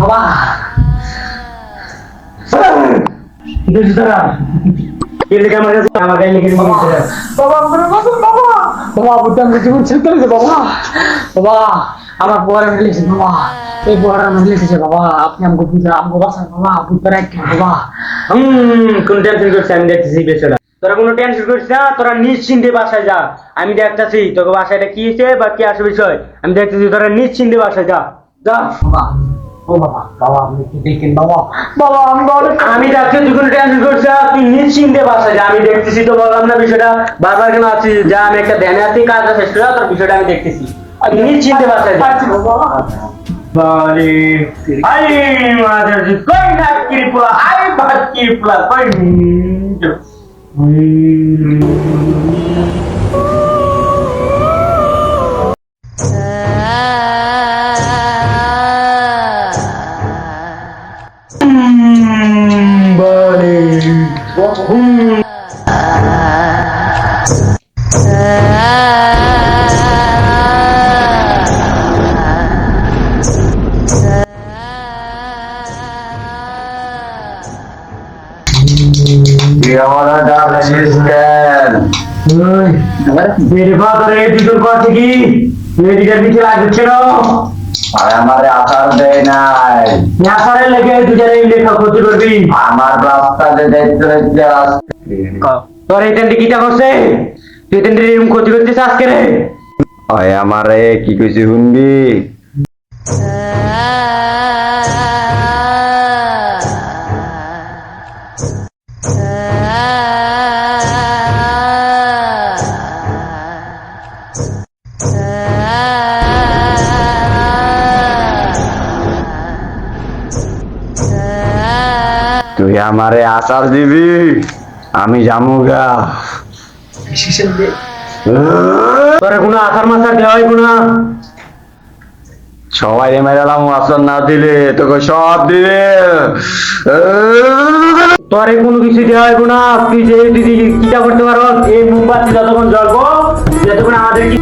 বাবা আমার বড় মিলেছে বাবা, এই বড় মিলেছে বাবা, আপনি আমাকে বুঝা আমাকে বাসা বাবা, বুঝতে রাখি বাবা। কোন টেনশন করছিস? আমি দেখতেছি বিষয়টা। তোরা কোনো টেনশন করিস না, তোরা নিশ্চিন্তে বাসায় যা। আমি দেখতেছি তোকে বাসায়টা কি হয়েছে বা কি আসে বিষয় আমি দেখতেছি। তোরা নিশ্চিন্তে বাসায় যা যা। বাবা ও বাবা, বাবা আপনি কি দেখেন বাবা, বাবা আমি বলে আমি যাচ্ছি, তুই কোনো টেনশন করিস না, তুই নিশ্চিন্তে বাসায় যা। আমি দেখতেছি, তো বললাম না বিষয়টা বারবার কেন আছিস? যা, আমি একটা ধ্যানে আছি, কাজটা শেষ করে তোর বিষয়টা আমি দেখতেছি। তুই নিশ্চিন্তে বাসায় যা। বাবা। বারে আই মাদার জি কই না কিরপুলা আই বাত কিরপুলা কই বারে বেরবা করে দিদুর পর থেকে মেডিকেল পিছে লাগছে না। আমারে আসার দেয় নাই। আসারের লেগে দুজনে লেখা ক্ষতি করবি। আমার রাস্তাতে দেখতে দেখতে তোর এই তেনটি কিটা করছে? তুই তেনটি এরকম ক্ষতি করছিস আজকে রে? ওই আমারে কি কইছি শুনবি? তুই আমারে আচার দিবি, আমি জামুগা। তোরে কোনো আসার মাসার দেওয়া হইব না। সবাই মেরালাম আচার না দিলে তোকে সব দিবে। তোরে কোনো কিছু দেওয়া হইব না। তুই যে দিদি কিটা করতে পারো, এই মোমবাতি যতক্ষণ জ্বলবো যতক্ষণ আমাদের কি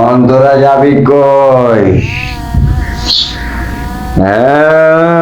অন্তরা যাবি কই? হ্যাঁ